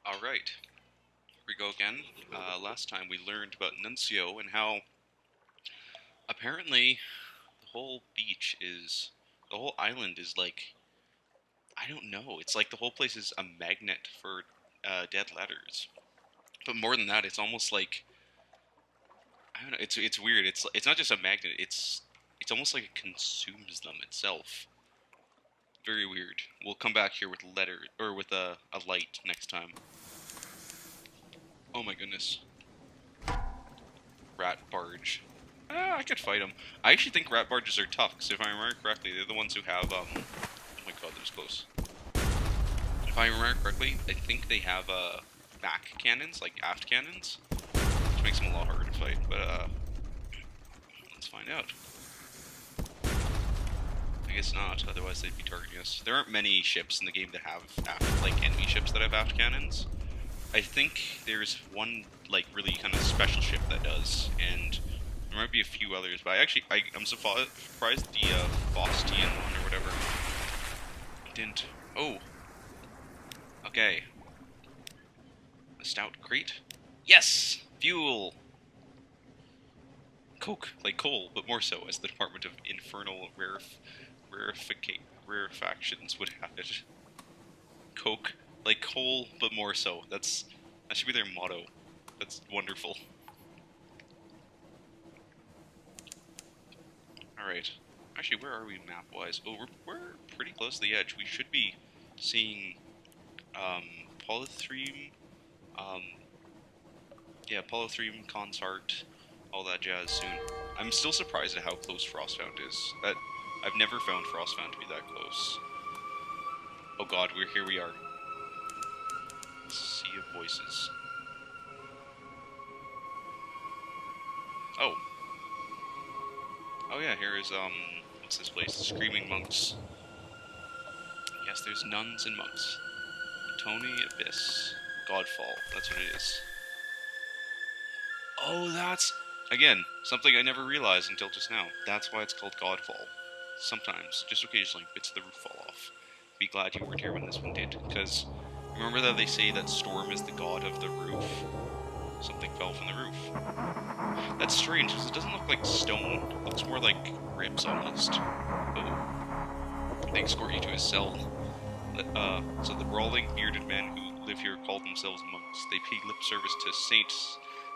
Alright, here we go again. Last time we learned about Nuncio and how apparently the whole beach is, the whole island is like, I don't know, it's like the whole place is a magnet for dead letters. But more than that, it's almost like, I don't know, it's weird. It's not just a magnet, it's almost like it consumes them itself. Very weird. We'll come back here with letter, or with a light next time. Oh my goodness. Rat barge. I could fight them. I actually think rat barges are tough, because if I remember correctly, they're the ones who have, oh my god, that was close. If I remember correctly, I think they have, back cannons, like aft cannons, which makes them a lot harder to fight, but, let's find out. I guess not, otherwise they'd be targeting us. There aren't many ships in the game that have, like, enemy ships that have aft cannons. I think there's one, like, really kind of special ship that does, and there might be a few others, but I'm surprised the Faustian one or whatever didn't. Oh, okay. A stout crate. Yes, fuel. Coke, like coal, but more so, as the Department of Infernal Rarefactions would have it. Coke, like coal, but more so. That should be their motto. That's wonderful. Alright. Actually, where are we map-wise? Oh, we're pretty close to the edge. We should be seeing, Polythreme, um, yeah, Polythreme, Consort, all that jazz soon. I'm still surprised at how close Frostbound is. I've never found Frostbound to be that close. Oh god, here we are. Sea of Voices. Oh. Oh yeah, here is, what's this place? Screaming Monks. Yes, there's nuns and monks. Tony Abyss. Godfall, that's what it is. Oh, that's, again, something I never realized until just now. That's why it's called Godfall. Sometimes, just occasionally, bits of the roof fall off. Be glad you weren't here when this one did, because remember that they say that Storm is the god of the roof? Something fell from the roof. That's strange, because it doesn't look like stone. It looks more like ribs, almost. Oh. They escort you to his cell. So the brawling, bearded men who live here call themselves monks. They pay lip service to Saint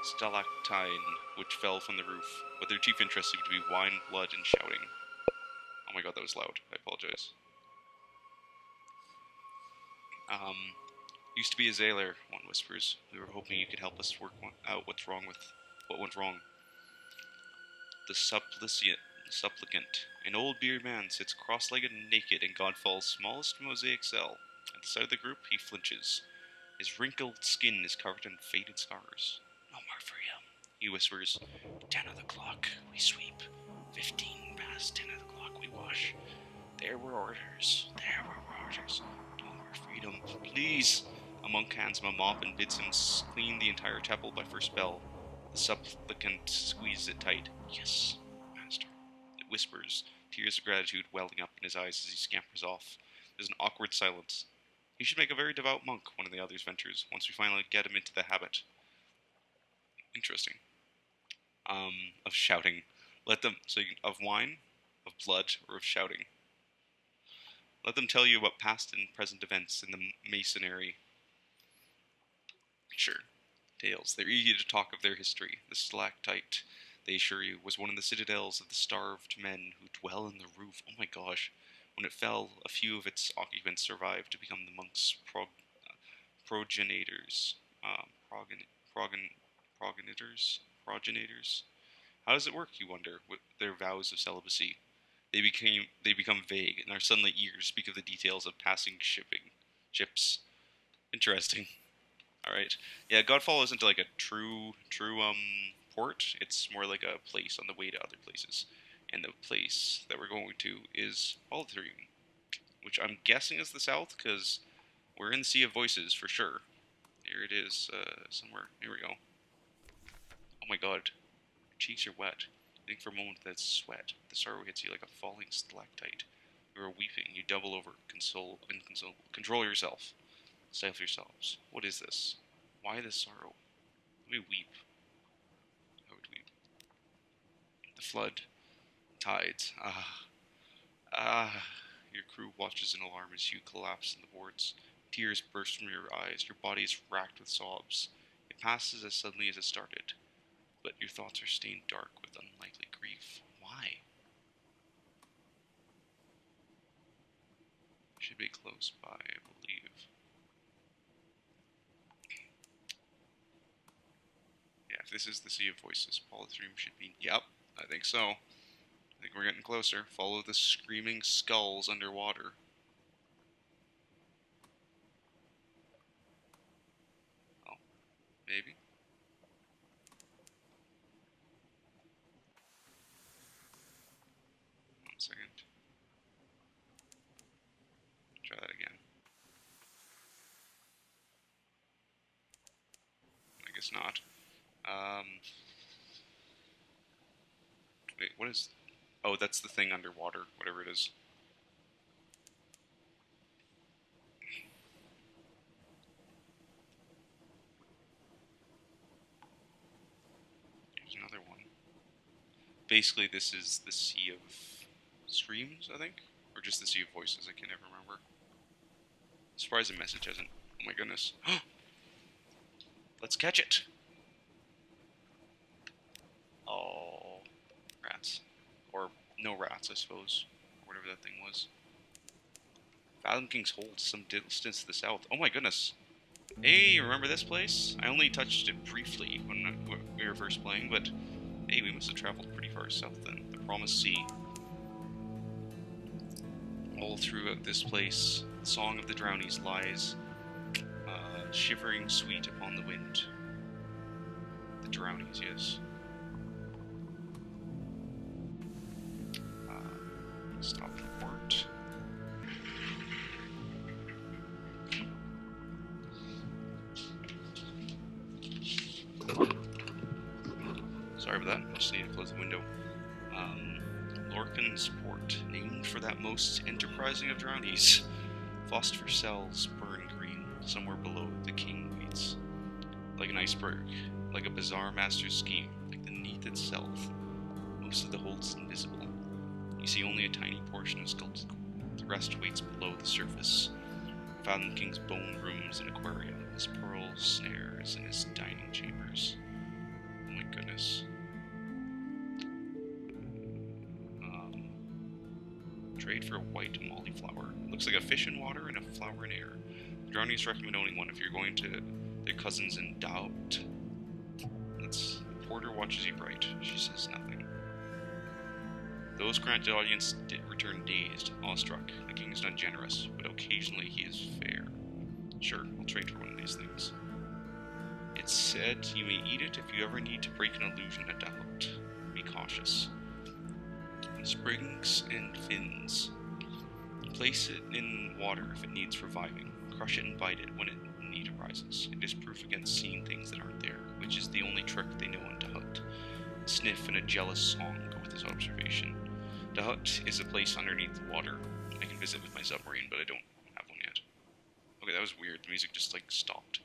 Stalactine, which fell from the roof, but their chief interest seemed to be wine, blood, and shouting. Oh my god, that was loud. I apologize. Used to be a Zaler, one whispers. We were hoping you could help us work out what went wrong. The supplicant, an old bearded man, sits cross-legged and naked in Godfall's smallest mosaic cell. At the sight of the group, he flinches. His wrinkled skin is covered in faded scars. No more for him, he whispers. 10 of the clock, we sweep. 15 past 10 of the clock, we wash. There were orders. No more freedom, please. A monk hands him a mop and bids him clean the entire temple by first bell. The supplicant squeezes it tight. Yes, master. It whispers, tears of gratitude welling up in his eyes as he scampers off. There's an awkward silence. He should make a very devout monk, one of the others ventures, once we finally get him into the habit. Interesting. Of shouting. Of wine, of blood, or of shouting. Let them tell you about past and present events in the masonry. Sure. Tales. They're eager to talk of their history. The stalactite, they assure you, was one of the citadels of the starved men who dwell in the roof. Oh my gosh. When it fell, a few of its occupants survived to become the monks' progenitors. Progenitors? How does it work, you wonder, with their vows of celibacy? They become vague, and are suddenly eager to speak of the details of passing ships. Interesting. Alright. Yeah, Godfall isn't like a true port. It's more like a place on the way to other places. And the place that we're going to is Polythreme, which I'm guessing is the south, because we're in the Sea of Voices for sure. Here it is, somewhere. Here we go. Oh my god. Your cheeks are wet. You think for a moment that it's sweat. The sorrow hits you like a falling stalactite. You are weeping. You double over, control yourself. Stifle yourselves. What is this? Why this sorrow? Let me weep. I would weep. The flood. Tides. Ah. Your crew watches in alarm as you collapse in the boards. Tears burst from your eyes. Your body is racked with sobs. It passes as suddenly as it started. But your thoughts are stained dark with unlikely grief. Why? Should be close by, I believe. Yeah, if this is the Sea of Voices, Polythreme should be... Yep, I think so. I think we're getting closer. Follow the screaming skulls underwater. Oh, maybe? One second. Try that again. I guess not. Wait, what is... Oh, that's the thing underwater, whatever it is. There's another one. Basically, this is the Sea of Screams, I think? Or just the Sea of Voices, I can never remember. Surprised the message hasn't. Oh my goodness. Let's catch it! Oh, rats. Or no rats, I suppose. Or whatever that thing was. Fathomking's hold some distance to the south. Oh my goodness. Hey, remember this place? I only touched it briefly when we were first playing, but hey, we must have traveled pretty far south then. The Promised Sea. All throughout this place, the song of the Drownies lies, shivering sweet upon the wind. The Drownies, yes. Stop the port. Sorry about that, I just need to close the window. Lorcan's Port, named for that most enterprising of drownies. Phosphor cells burn green, somewhere below the king waits. Like an iceberg, like a bizarre master's scheme, like the Neath itself. Most of the hold's invisible. You see only a tiny portion of sculpted gold. The rest waits below the surface. Fathomking's bone rooms and aquaria, his pearl snares, and his dining chambers. Oh my goodness. Trade for a white molly flower. It looks like a fish in water and a flower in air. The Drownies recommend owning one if you're going to their cousins in doubt. That's Porter watches you bright. She says nothing. Those granted audience return dazed, awestruck. The king is not generous, but occasionally he is fair. Sure, I'll trade for one of these things. It's said you may eat it if you ever need to break an illusion a doubt. Be cautious. Springs and fins. Place it in water if it needs reviving. Crush it and bite it when need arises. It is proof against seeing things that aren't there, which is the only trick they know in Dahut. Sniff and a jealous song go with this observation. Dahut is a place underneath the water. I can visit with my submarine, but I don't have one yet. Okay, that was weird. The music just, like, stopped.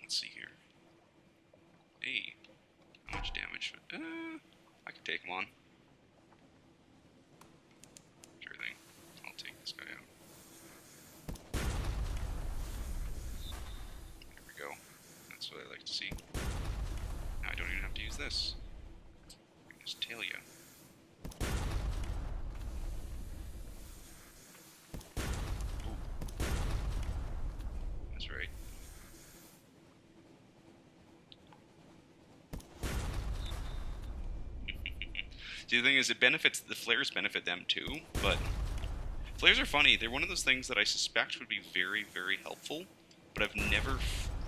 Let's see here. Hey. How much damage? I can take him on. Sure thing. I'll take this guy out. There we go. That's what I like to see. Now I don't even have to use this. I can just tail you. Ooh. That's right. See, the thing is, the flares benefit them too, but flares are funny. They're one of those things that I suspect would be very, very helpful, but I've never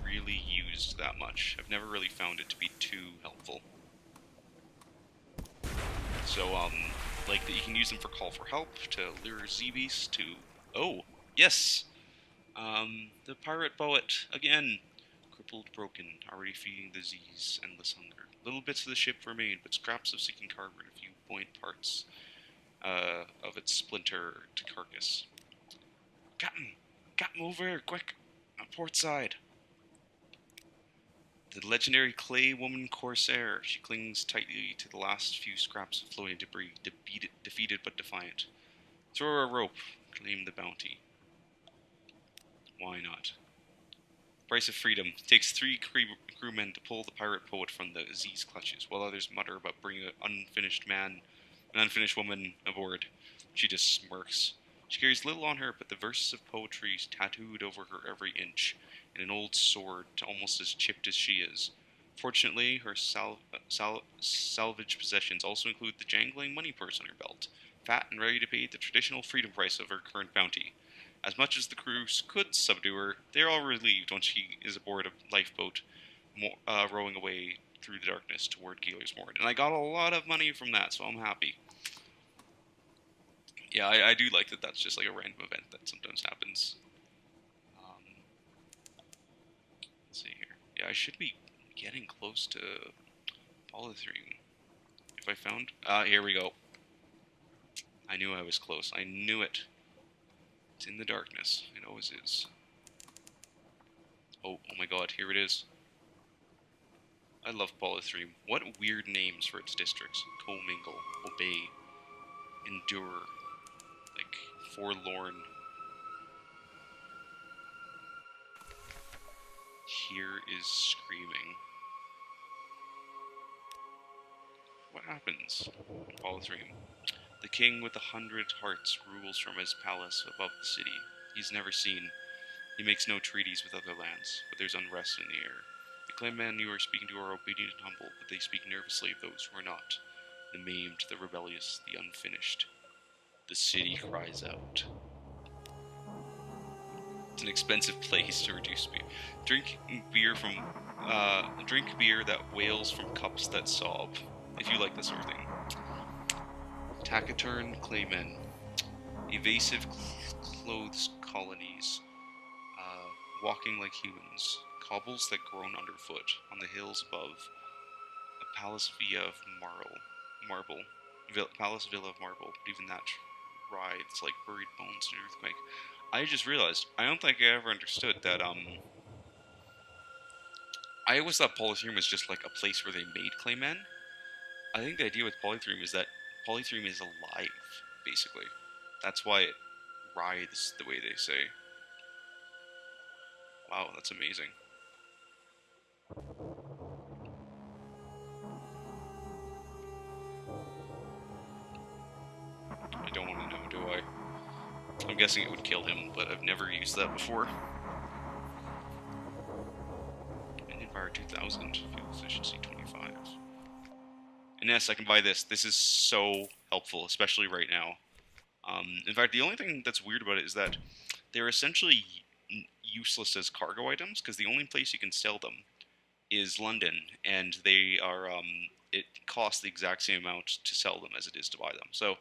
really used that much. I've never really found it to be too helpful. So, like, you can use them for call for help, to lure Z-Beasts, to... Oh, yes! The pirate poet, again. Crippled, broken, already feeding the Z's endless hunger. Little bits of the ship remain, but scraps of sinking cargo and a few point parts of its splinter to carcass. Captain! Captain, over here, quick! On port side! The legendary clay woman corsair. She clings tightly to the last few scraps of floating debris, defeated but defiant. Throw her a rope, claim the bounty. Why not? Price of freedom. Takes 3 crewmen to pull the pirate poet from the Z's clutches, while others mutter about bringing an unfinished woman aboard. She just smirks. She carries little on her but the verses of poetry tattooed over her every inch, and an old sword almost as chipped as she is. Fortunately, her salvage possessions also include the jangling money purse on her belt, fat and ready to pay the traditional freedom price of her current bounty. As much as the crew could subdue her, they are all relieved when she is aboard a lifeboat, rowing away through the darkness toward Galer's Mord. And I got a lot of money from that, so I'm happy. Yeah, I do like that that's just like a random event that sometimes happens. Let's see here. Yeah, I should be getting close to Polythreme. If I found... here we go. I knew I was close. I knew it. It's in the darkness. It always is. Oh my god, here it is. I love Polythreme. What weird names for its districts. Commingle, Obey, Endure, like, Forlorn. Here is Screaming. What happens? Polythreme. The king with 100 hearts rules from his palace above the city. He's never seen. He makes no treaties with other lands, but there's unrest in the air. The clanmen you are speaking to are obedient and humble, but they speak nervously of those who are not. The maimed, the rebellious, the unfinished. The city cries out. It's an expensive place to reduce beer. Drink beer that wails from cups that sob. If you like this sort of thing. Taciturn claymen. Evasive clothes colonies. Walking like humans. Cobbles that groan underfoot. On the hills above. A palace villa of marble. Palace villa of marble. Even that writhes like buried bones in an earthquake. I just realized, I don't think I ever understood that, I always thought Polythreme was just like a place where they made claymen. I think the idea with Polythreme is that Polythreme is alive, basically. That's why it writhes the way they say. Wow, that's amazing. I don't want to know, do I? I'm guessing it would kill him, but I've never used that before. Engine power 2000, fuel efficiency 25. And yes, I can buy this. This is so helpful, especially right now. In fact, the only thing that's weird about it is that they're essentially useless as cargo items, because the only place you can sell them is London, and they are, it costs the exact same amount to sell them as it is to buy them. So,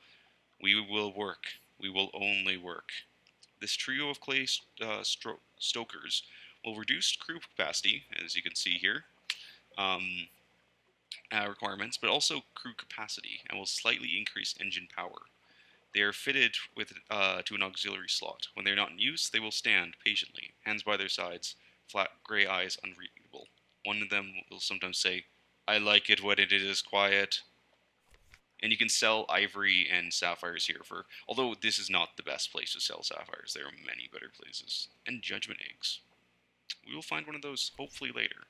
we will work. We will only work. This trio of clay stokers will reduce crew capacity, as you can see here, requirements, but also crew capacity, and will slightly increase engine power. They are fitted with to an auxiliary slot. When they are not in use, they will stand patiently, hands by their sides, flat gray eyes unreadable. One of them will sometimes say, "I like it when it is quiet." And you can sell ivory and sapphires here for, although this is not the best place to sell sapphires, there are many better places. And judgment eggs. We will find one of those hopefully later.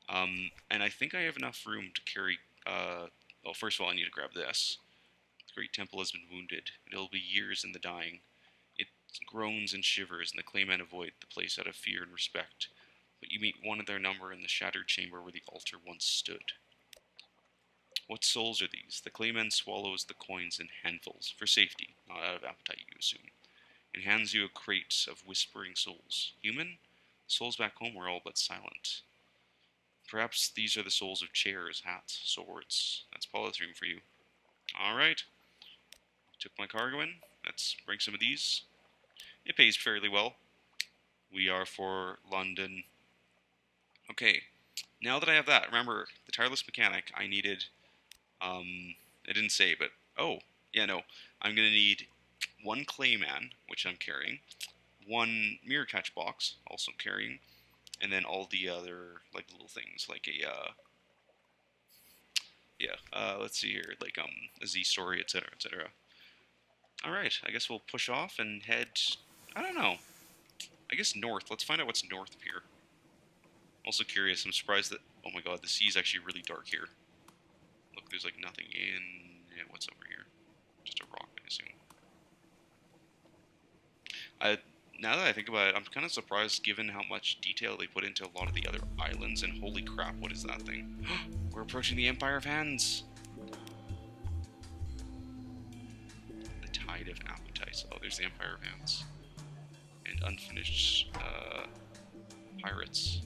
And I think I have enough room to carry, well, first of all, I need to grab this. The great temple has been wounded. It'll be years in the dying. It groans and shivers, and the claymen avoid the place out of fear and respect. But you meet one of their number in the shattered chamber where the altar once stood. What souls are these? The clayman swallows the coins in handfuls, for safety, not out of appetite, you assume, and hands you a crate of whispering souls. Human? The souls back home were all but silent. Perhaps these are the souls of chairs, hats, swords. That's Polythreme for you. Alright. Took my cargo in. Let's bring some of these. It pays fairly well. We are for London. Okay. Now that I have that, remember, the tireless mechanic, I needed... I didn't say, but... Oh, yeah, no. I'm going to need one clayman, which I'm carrying. one mirror catch box, also carrying, and then all the other like little things like a let's see here, like a Z story, etc., etc. All right, I guess we'll push off and head. I don't know. I guess north. Let's find out what's north of here. I'm also curious. I'm surprised that. Oh my god, the sea is actually really dark here. Look, there's like nothing in. Yeah, what's over here? Just a rock, I assume. Now that I think about it, I'm kind of surprised given how much detail they put into a lot of the other islands. And holy crap, what is that thing? We're approaching the Empire of Hands. The Tide of Appetites. Oh, there's the Empire of Hands. And unfinished pirates.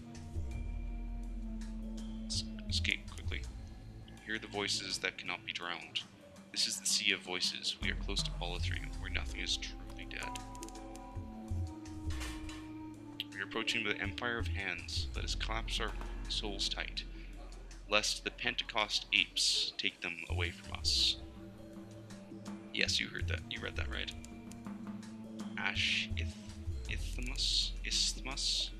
Let's escape quickly. Hear the voices that cannot be drowned. This is the Sea of Voices. We are close to Polythreme, where nothing is truly dead. We are approaching the Empire of Hands. Let us clasp our souls tight, lest the Pentecost apes take them away from us. Yes, you heard that. You read that right. Isthmus,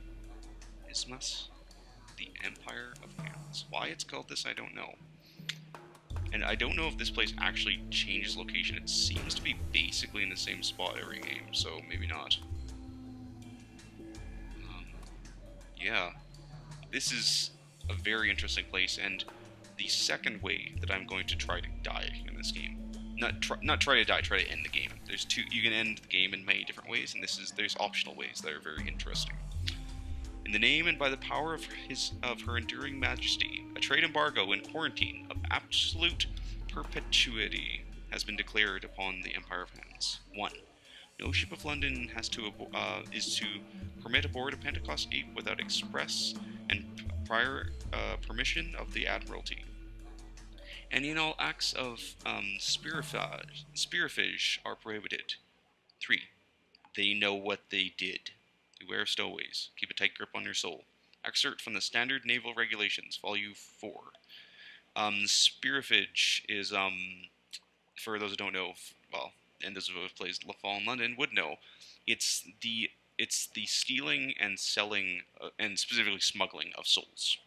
the Empire of Hands. Why it's called this, I don't know. And I don't know if this place actually changes location. It seems to be basically in the same spot every game, so maybe not. Yeah, this is a very interesting place, and the second way that I'm going to try to die in this game. Not try to die, try to end the game. There's two. You can end the game in many different ways, and there's optional ways that are very interesting. In the name and by the power of her enduring majesty, a trade embargo in quarantine of absolute perpetuity has been declared upon the Empire of Hands. 1. No ship of London is to permit aboard a Pentecost ape without express and prior permission of the Admiralty. Any and all acts of spearfish are prohibited. 3. They know what they did. Beware of stowaways. Keep a tight grip on your soul. Excerpt from the Standard Naval Regulations, Volume 4. Spearfish is, for those who don't know, well, and those who have played Fallen London would know, it's the stealing and selling, and specifically smuggling of souls.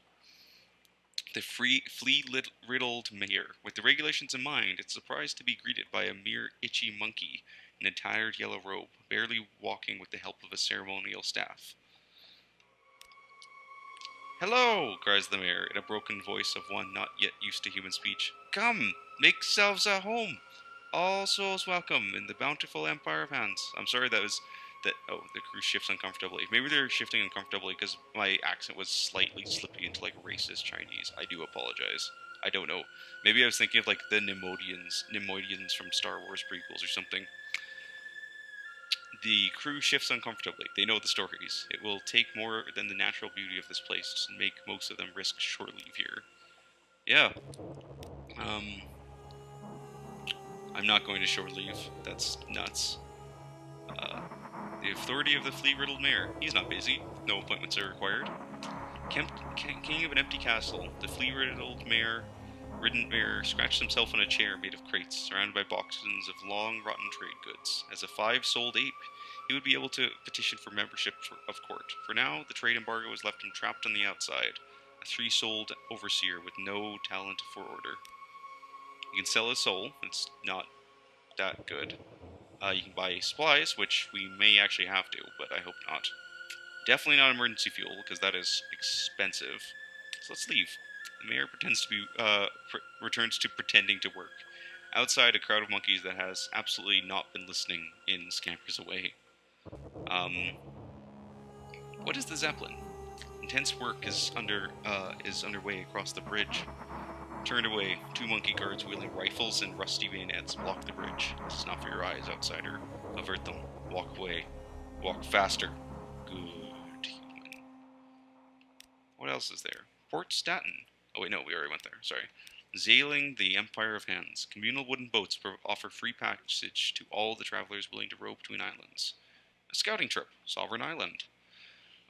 The flea-riddled mayor. With the regulations in mind, it's surprised to be greeted by a mere itchy monkey in a tattered yellow robe, barely walking with the help of a ceremonial staff. "Hello!" cries the mayor, in a broken voice of one not yet used to human speech. "Come, make yourselves at home. All souls welcome in the bountiful Empire of Hands." I'm sorry oh, the crew shifts uncomfortably. Maybe they're shifting uncomfortably because my accent was slightly slipping into like racist Chinese. I do apologize. I don't know. Maybe I was thinking of like the Nemoidians from Star Wars prequels or something. The crew shifts uncomfortably. They know the stories. It will take more than the natural beauty of this place to make most of them risk short leave here. Yeah. I'm not going to short leave. That's nuts. The authority of the flea-riddled mayor. He's not busy. No appointments are required. King of an empty castle, the flea-riddled ridden mayor scratched himself on a chair made of crates, surrounded by boxes of long, rotten trade goods. As a 5-souled ape, he would be able to petition for membership of court. For now, the trade embargo has left him trapped on the outside, a 3-souled overseer with no talent for order. You can sell his soul. It's not that good. You can buy supplies, which we may actually have to, but I hope not. Definitely not emergency fuel, because that is expensive. So let's leave. The mayor returns to pretending to work. Outside, a crowd of monkeys that has absolutely not been listening in scampers away. What is the Zeppelin? Intense work is underway across the bridge. Turned away, 2 monkey guards wielding rifles and rusty bayonets block the bridge. This is not for your eyes, outsider. Avert them. Walk away. Walk faster. Good human. What else is there? Port Staten. Oh wait, no, we already went there. Sorry. Sailing the Empire of Hands. Communal wooden boats offer free passage to all the travelers willing to row between islands. A scouting trip. Sovereign Island.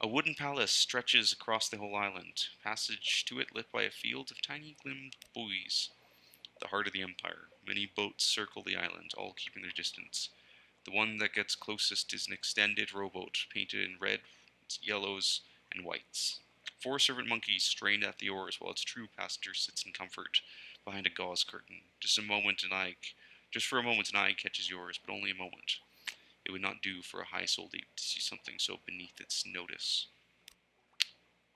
A wooden palace stretches across the whole island, passage to it lit by a field of tiny glimmering buoys. The heart of the empire. Many boats circle the island, all keeping their distance. The one that gets closest is an extended rowboat, painted in red, yellows, and whites. 4 servant monkeys strain at the oars while its true passenger sits in comfort behind a gauze curtain. Just for a moment an eye catches yours, but only a moment. It would not do for a high-souled ape to see something so beneath its notice.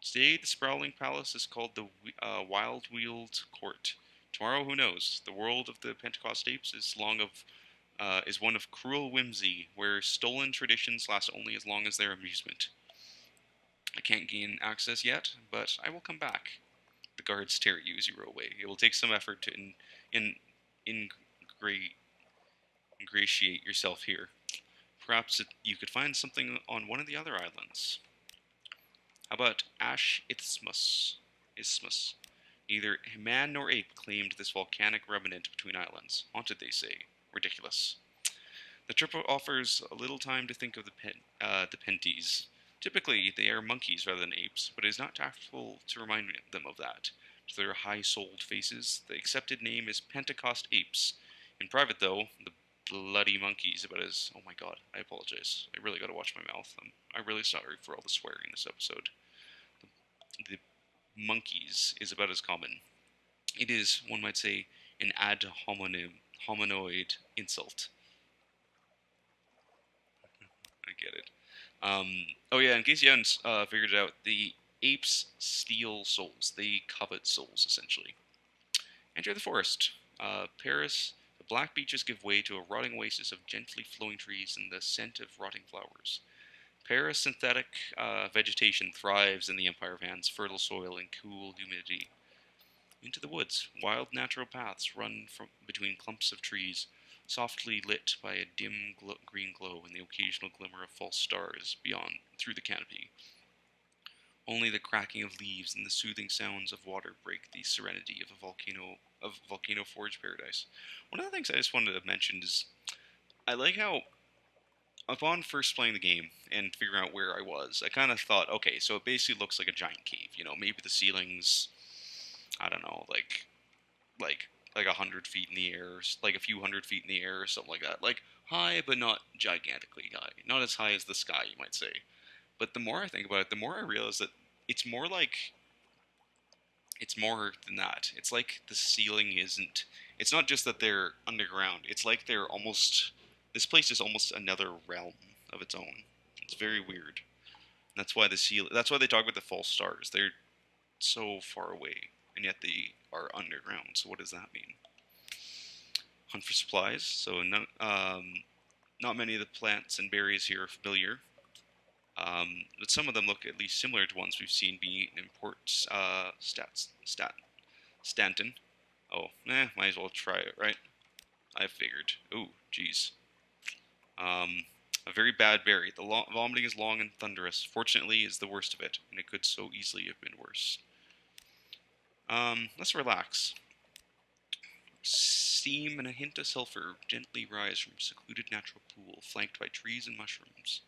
Today, the sprawling palace is called the Wild-Wheeled Court. Tomorrow, who knows? The world of the Pentecost apes is one of cruel whimsy, where stolen traditions last only as long as their amusement. I can't gain access yet, but I will come back. The guards stare at you as you row away. It will take some effort to ingratiate yourself here. Perhaps you could find something on one of the other islands. How about Ash Isthmus? Neither man nor ape claimed this volcanic remnant between islands. Haunted, they say. Ridiculous. The trip offers a little time to think of the Penties. Typically, they are monkeys rather than apes, but it is not tactful to remind them of that. To their high-souled faces, the accepted name is Pentecost apes. In private, though, the bloody monkeys about as... Oh my god, I apologize. I really gotta watch my mouth. I'm really sorry for all the swearing in this episode. The monkeys is about as common. It is, one might say, an ad hominoid insult. I get it. Oh yeah, in case you haven't figured it out, the apes steal souls. They covet souls, essentially. Enter the forest. Paris, the black beaches give way to a rotting oasis of gently flowing trees and the scent of rotting flowers. Parasynthetic vegetation thrives in the Empire of Hand's fertile soil and cool humidity. Into the woods, wild natural paths run from between clumps of trees, softly lit by a dim green glow and the occasional glimmer of false stars beyond through the canopy. Only the cracking of leaves and the soothing sounds of water break the serenity of a volcano forge paradise. One of the things I just wanted to mention is I like how upon first playing the game and figuring out where I was, I kind of thought, okay, so it basically looks like a giant cave. You know, maybe the ceilings, I don't know, like like 100 feet in the air, like a few 100 feet in the air, or something like that. Like high, but not gigantically high. Not as high as the sky, you might say. But the more I think about it, the more I realize that it's more like it's more than that. It's like the ceiling isn't. It's not just that they're underground. It's like they're almost. This place is almost another realm of its own. It's very weird. That's why the ceiling. That's why they talk about the false stars. They're so far away, and yet they are underground. So what does that mean? Hunt for supplies. So not many of the plants and berries here are familiar. But some of them look at least similar to ones we've seen being eaten in Port Stanton. Oh, might as well try it, right? I figured. Ooh, jeez. A very bad berry. The vomiting is long and thunderous. Fortunately, is the worst of it, and it could so easily have been worse. Let's relax. Steam and a hint of sulfur gently rise from a secluded natural pool flanked by trees and mushrooms.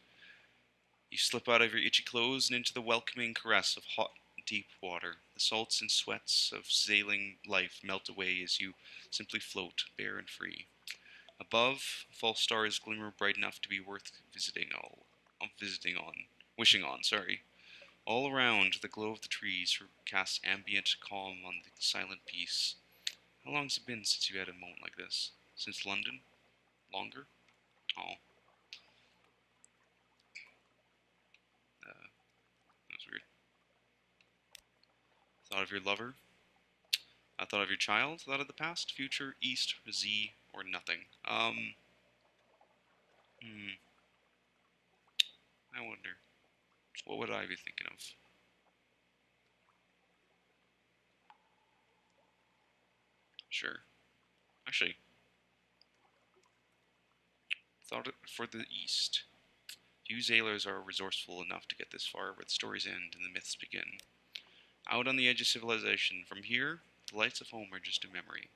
You slip out of your itchy clothes and into the welcoming caress of hot, deep water. The salts and sweats of sailing life melt away as you simply float, bare and free. Above, false stars glimmer bright enough to be worth wishing on. Sorry. All around, the glow of the trees casts ambient calm on the silent peace. How long has it been since you had a moment like this? Since London? Longer? Oh, that was weird. Thought of your lover? I thought of your child? Thought of the past, future, east, Z, or nothing? I wonder. What would I be thinking of? Sure. Actually, thought it for the east. You sailors are resourceful enough to get this far where the stories end and the myths begin. Out on the edge of civilization, from here, the lights of home are just a memory.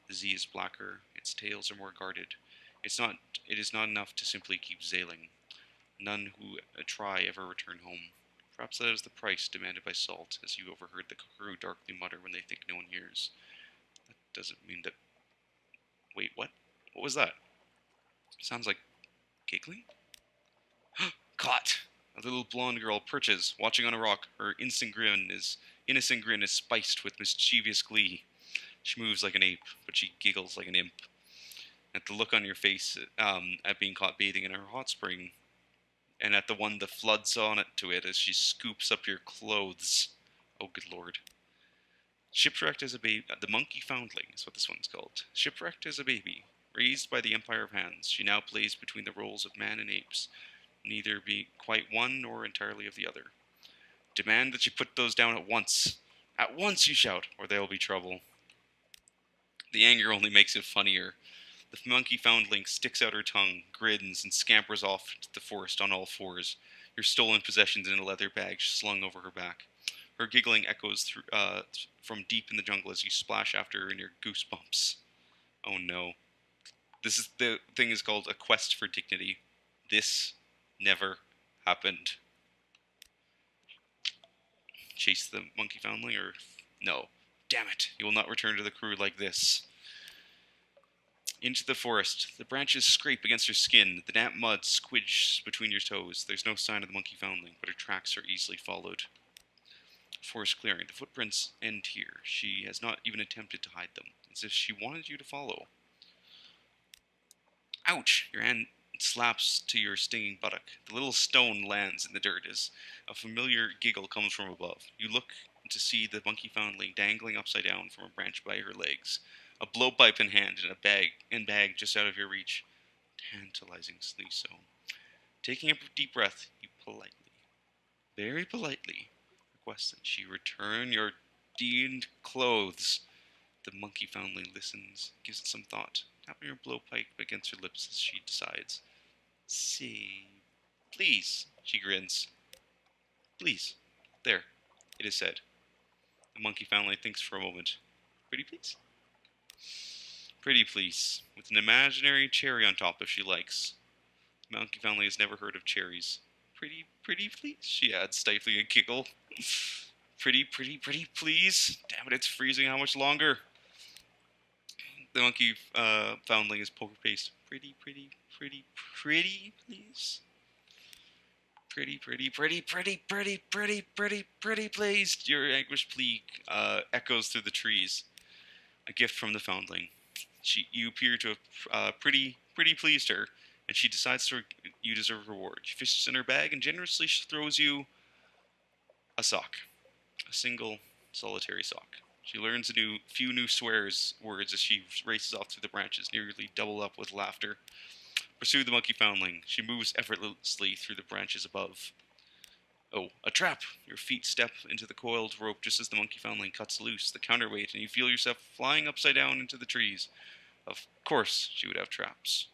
The Z is blacker, its tales are more guarded. It is not enough to simply keep sailing. None who try ever return home. Perhaps that is the price demanded by Salt, as you overheard the crew darkly mutter when they think no one hears. That doesn't mean that... Wait, what? What was that? Sounds like Giggling? Caught! A little blonde girl perches, watching on a rock. Her innocent grin is spiced with mischievous glee. She moves like an ape, but she giggles like an imp. At the look on your face at being caught bathing in her hot spring, and at the one that floods on it to it as she scoops up your clothes. Oh, good lord. Shipwrecked as a baby. The monkey foundling is what this one's called. Shipwrecked as a baby. Raised by the Empire of Hands, she now plays between the roles of man and apes, neither being quite one nor entirely of the other. Demand that you put those down at once. At once, you shout, or there will be trouble. The anger only makes it funnier. The monkey foundling sticks out her tongue, grins, and scampers off to the forest on all fours, your stolen possessions in a leather bag slung over her back. Her giggling echoes from deep in the jungle as you splash after her in your goosebumps. Oh no. The thing is called A Quest for Dignity. This never happened. Chase the monkey foundling, or no? Damn it! You will not return to the crew like this. Into the forest. The branches scrape against her skin. The damp mud squidges between your toes. There's no sign of the monkey foundling, but her tracks are easily followed. Forest clearing. The footprints end here. She has not even attempted to hide them, as if she wanted you to follow. Ouch! Your hand slaps to your stinging buttock. The little stone lands in the dirt as a familiar giggle comes from above. You look to see the monkey foundling dangling upside down from a branch by her legs, a blowpipe in hand and bag just out of your reach. Tantalizingly so. Taking a deep breath, you politely, very politely, request that she return your deemed clothes. The monkey foundling listens, gives it some thought, tapping her blowpipe against her lips as she decides. See, please, she grins. Please. There, it is said. The monkey foundling thinks for a moment. Pretty please? Pretty please, with an imaginary cherry on top if she likes. The monkey foundling has never heard of cherries. Pretty please, she adds, stifling a giggle. Pretty please? Damn it, it's freezing. How much longer? The monkey foundling is poker faced. Pretty, please. Pretty, please. Your anguished plea echoes through the trees. A gift from the foundling. You appear to have pretty pleased her, and she decides you deserve a reward. She fishes in her bag and generously throws you a sock. A single, solitary sock. She learns a few new words as she races off through the branches, nearly doubled up with laughter. Pursue the monkey foundling. She moves effortlessly through the branches above. Oh, a trap! Your feet step into the coiled rope just as the monkey foundling cuts loose the counterweight, and you feel yourself flying upside down into the trees. Of course, she would have traps.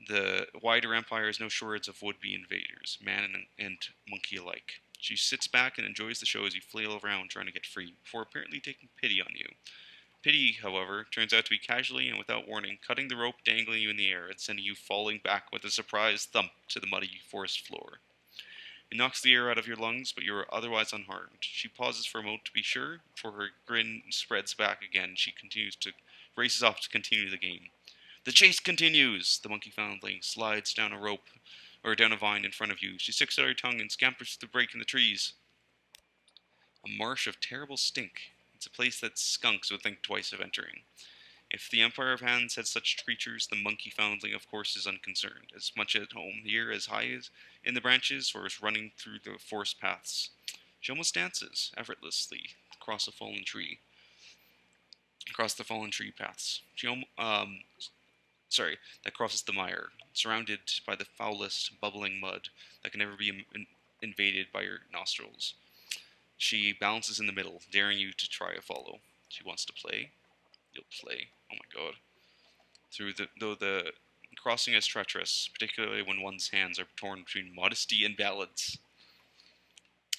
The wider empire has no shortage of would-be invaders, man and monkey alike. She sits back and enjoys the show as you flail around trying to get free, before apparently taking pity on you. Pity, however, turns out to be casually and without warning, cutting the rope, dangling you in the air, and sending you falling back with a surprise thump to the muddy forest floor. It knocks the air out of your lungs, but you are otherwise unharmed. She pauses for a moment to be sure, before her grin spreads back again. She races off to continue the game. The chase continues! The monkey foundling slides down down a vine in front of you. She sticks out her tongue and scampers to the break in the trees. A marsh of terrible stink. It's a place that skunks would think twice of entering. If the Empire of Hands had such creatures, the monkey foundling, of course, is unconcerned, as much at home here as high as in the branches or as running through the forest paths. She almost dances, effortlessly, across the fallen tree paths. That crosses the mire, surrounded by the foulest, bubbling mud that can never be invaded by your nostrils. She balances in the middle, daring you to try a follow. She wants to play. You'll play. Oh my god. Though the crossing is treacherous, particularly when one's hands are torn between modesty and ballads.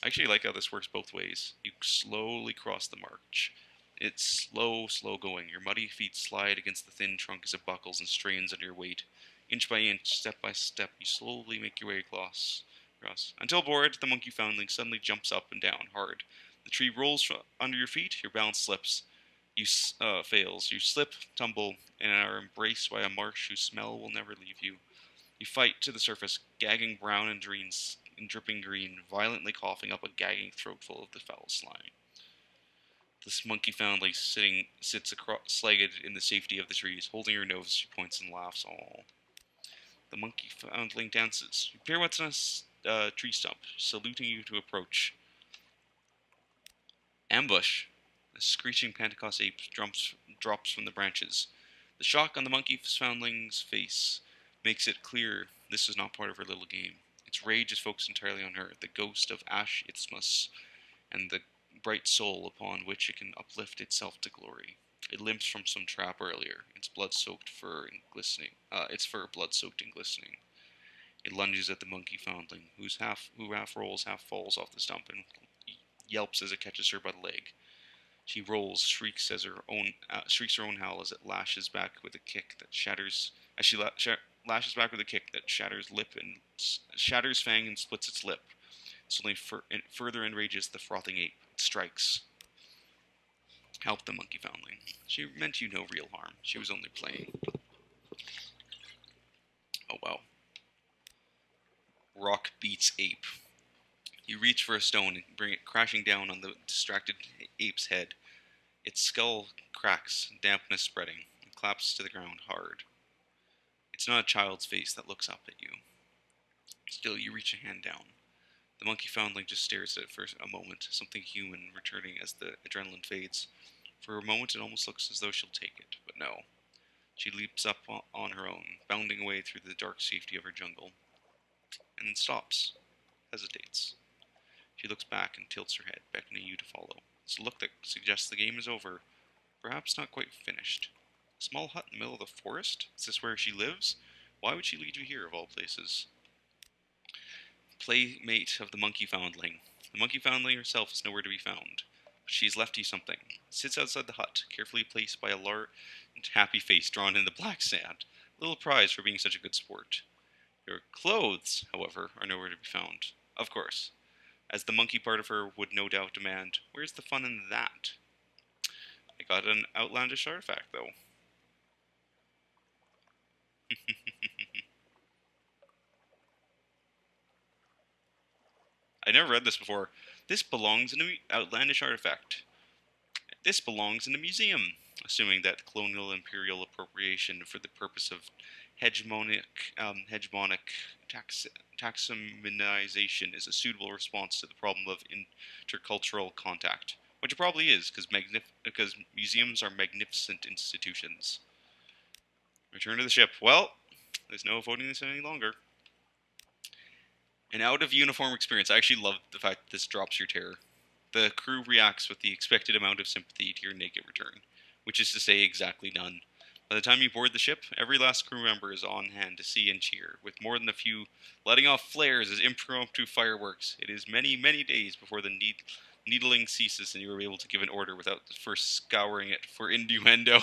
I actually like how this works both ways. You slowly cross the march. It's slow going. Your muddy feet slide against the thin trunk as it buckles and strains under your weight. Inch by inch, step by step, you slowly make your way across. Until bored, the monkey foundling suddenly jumps up and down hard. The tree rolls under your feet, your balance slips. You fails. You slip, tumble, and are embraced by a marsh whose smell will never leave you. You fight to the surface, gagging brown and dripping green, violently coughing up a gagging throatful of the foul slime. This monkey foundling sits cross-legged in the safety of the trees, holding her nose. She points and laughs. All. The monkey foundling dances. You pirouettes on a tree stump, saluting you to approach. Ambush! A screeching Pentecost ape drops from the branches. The shock on the monkey foundling's face makes it clear this is not part of her little game. Its rage is focused entirely on her, the ghost of Ash Isthmus, and the bright soul upon which it can uplift itself to glory. It limps from some trap earlier, its fur blood-soaked and glistening. It lunges at the monkey foundling, who half rolls, half falls off the stump, and yelps as it catches her by the leg. She rolls, shrieks her own howl as it lashes back with a kick that shatters. As she lashes back with a kick that shatters fang and splits its lip. This only further enrages the frothing ape. It strikes. Help the monkey foundling. She meant you no real harm. She was only playing. Oh wow. Rock beats ape. You reach for a stone and bring it crashing down on the distracted ape's head. Its skull cracks, dampness spreading. It claps to the ground hard. It's not a child's face that looks up at you. Still, you reach a hand down. The monkey foundling just stares at it for a moment, something human returning as the adrenaline fades. For a moment, it almost looks as though she'll take it, but no. She leaps up on her own, bounding away through the dark safety of her jungle, and then stops, hesitates. She looks back and tilts her head, beckoning you to follow. It's a look that suggests the game is over, perhaps not quite finished. A small hut in the middle of the forest? Is this where she lives? Why would she lead you here, of all places? Playmate of the monkey foundling. The monkey foundling herself is nowhere to be found, but she has left you something. It sits outside the hut, carefully placed by a large, happy face drawn in the black sand. A little prize for being such a good sport. Your clothes, however, are nowhere to be found. Of course, as the monkey part of her would no doubt demand, where's the fun in that? I got an outlandish artifact, though. I never read this before. This belongs in an outlandish artifact. This belongs in a museum, assuming that colonial imperial appropriation for the purpose of hegemonic taxonomization is a suitable response to the problem of intercultural contact, which it probably is, because museums are magnificent institutions. Return to the ship. Well, there's no avoiding this any longer. An out-of-uniform experience. I actually love the fact that this drops your terror. The crew reacts with the expected amount of sympathy to your naked return, which is to say exactly none. By the time you board the ship, every last crew member is on hand to see and cheer, with more than a few letting off flares as impromptu fireworks. It is many, many days before the needling ceases and you are able to give an order without first scouring it for innuendo.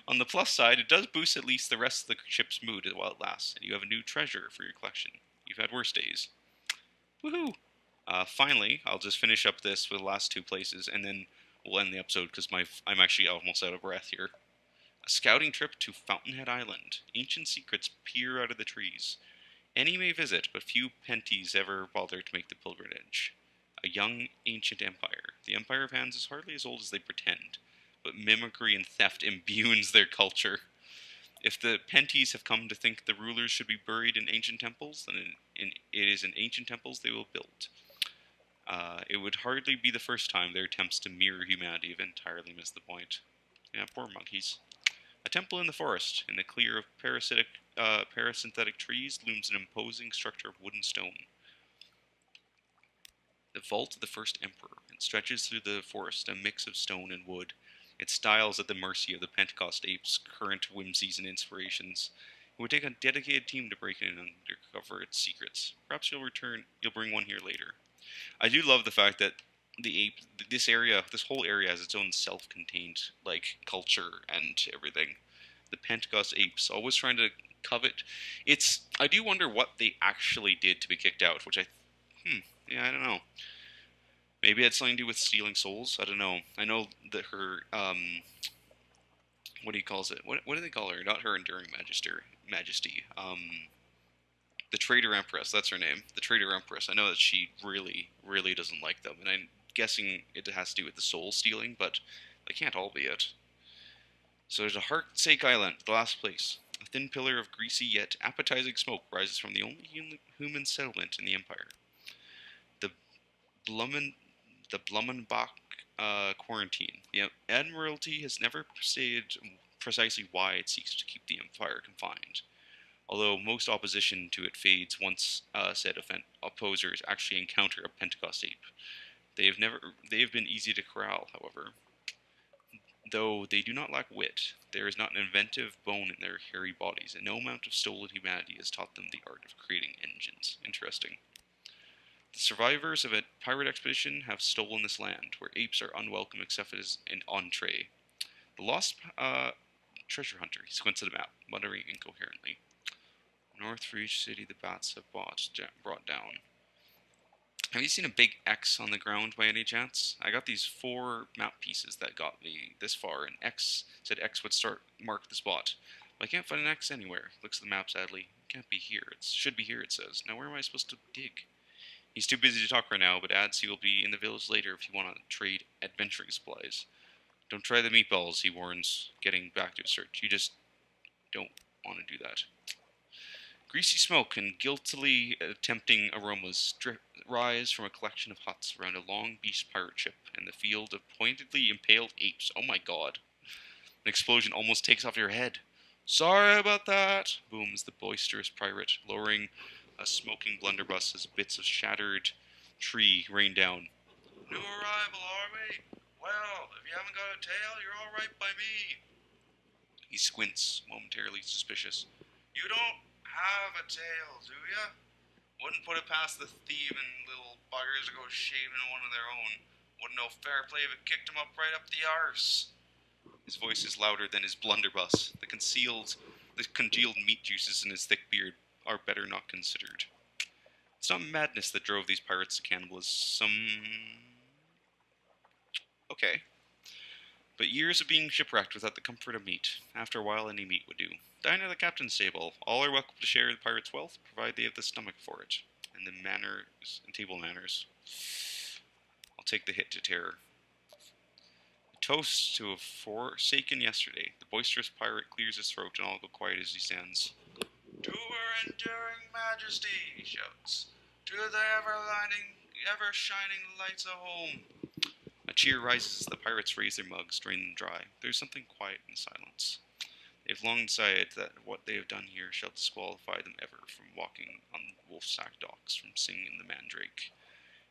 On the plus side, it does boost at least the rest of the ship's mood while it lasts, and you have a new treasure for your collection. You've had worse days. Woohoo! Finally, I'll just finish up this with the last two places, and then we'll end the episode because I'm actually almost out of breath here. A scouting trip to Fountainhead Island. Ancient secrets peer out of the trees. Any may visit, but few penties ever bother to make the pilgrimage. A young, ancient empire. The Empire of Hands is hardly as old as they pretend, but mimicry and theft impugns their culture. If the penties have come to think the rulers should be buried in ancient temples, then it is in ancient temples they will build. It would hardly be the first time their attempts to mirror humanity have entirely missed the point. Yeah, poor monkeys. A temple in the forest, in the clear of parasynthetic trees, looms an imposing structure of wood and stone. The vault of the first emperor. It stretches through the forest, a mix of stone and wood. Its style is at the mercy of the Pentecost ape's current whimsies and inspirations. It would take a dedicated team to break in and uncover its secrets. Perhaps you'll bring one here later. I do love the fact that this whole area has its own self-contained, culture and everything. The Pentecost apes, always trying to covet. I do wonder what they actually did to be kicked out, which I don't know. Maybe it had something to do with stealing souls. I don't know. I know that her what do you calls it? What do they call her? Not her enduring majesty. The Traitor Empress. That's her name. The Traitor Empress. I know that she really, really doesn't like them, and I'm guessing it has to do with the soul stealing, but they can't all be it. So there's a Heartsake Island, the last place. A thin pillar of greasy yet appetizing smoke rises from the only human settlement in the Empire. The Blummen, the Blumenbach quarantine. The Admiralty has never stated precisely why it seeks to keep the Empire confined, although most opposition to it fades once said opposers actually encounter a Pentecost ape. They have been easy to corral, however. Though they do not lack wit, there is not an inventive bone in their hairy bodies, and no amount of stolen humanity has taught them the art of creating engines. Interesting. The survivors of a pirate expedition have stolen this land, where apes are unwelcome except as an entree. The lost treasure hunter, he squints at the map, muttering incoherently. North for each city the bats have brought down. Have you seen a big X on the ground by any chance? I got these 4 map pieces that got me this far, and X said X would mark the spot. But I can't find an X anywhere. Looks at the map sadly. It can't be here. It should be here, it says. Now where am I supposed to dig? He's too busy to talk right now, but adds he will be in the village later if you want to trade adventuring supplies. Don't try the meatballs, he warns, getting back to his search. You just don't want to do that. Greasy smoke and guiltily tempting aromas rise from a collection of huts around a long beast pirate ship and the field of pointedly impaled apes. Oh my god. An explosion almost takes off your head. Sorry about that, booms the boisterous pirate, lowering a smoking blunderbuss as bits of shattered tree rain down. New arrival, are we? Well, if you haven't got a tail, you're all right by me. He squints, momentarily suspicious. You don't have a tail, do ya? Wouldn't put it past the thieving little buggers to go shaving one of their own. Wouldn't know fair play if it kicked him up right up the arse. His voice is louder than his blunderbuss. The congealed meat juices in his thick beard are better not considered. It's not madness that drove these pirates to cannibalism. Okay. But years of being shipwrecked without the comfort of meat. After a while, any meat would do. Dine at the captain's table. All are welcome to share the pirate's wealth, provided they have the stomach for it. And the manners and table manners. I'll take the hit to terror. A toast to a forsaken yesterday. The boisterous pirate clears his throat, and all go quiet as he stands. To her enduring majesty, he shouts. To the ever-shining lights of home. A cheer rises as the pirates raise their mugs, drain them dry. There is something quiet in the silence. They have long decided that what they have done here shall disqualify them ever from walking on Wolfsack docks, from singing the mandrake,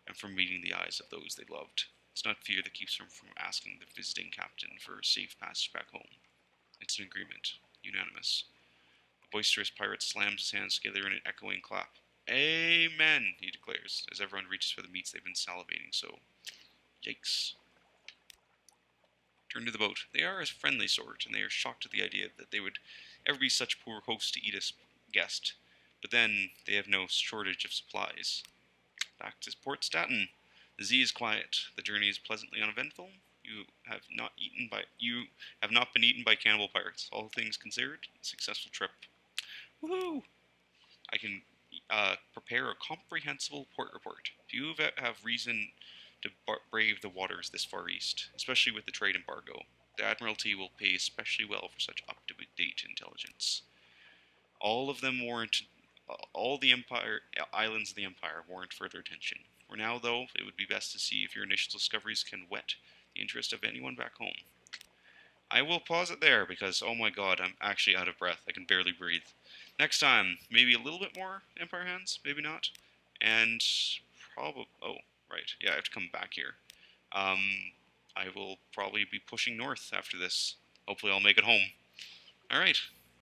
and from meeting the eyes of those they loved. It's not fear that keeps them from asking the visiting captain for a safe passage back home. It's an agreement, unanimous. The boisterous pirate slams his hands together in an echoing clap. Amen, he declares, as everyone reaches for the meats they've been salivating so. Yikes. Turn to the boat. They are a friendly sort, and they are shocked at the idea that they would ever be such poor hosts to eat a guest. But then, they have no shortage of supplies. Back to Port Staten. The Z is quiet. The journey is pleasantly uneventful. You have not been eaten by cannibal pirates. All things considered, a successful trip. Woohoo! I can prepare a comprehensive port report. If you have reason to brave the waters this far east, especially with the trade embargo, the Admiralty will pay especially well for such up-to-date intelligence. All of them warrant, all the islands of the Empire warrant further attention. For now, though, it would be best to see if your initial discoveries can whet the interest of anyone back home. I will pause it there because, oh my god, I'm actually out of breath. I can barely breathe. Next time, maybe a little bit more Empire Hands, maybe not. And probably, oh, right, yeah, I have to come back here. I will probably be pushing north after this. Hopefully I'll make it home. Alright,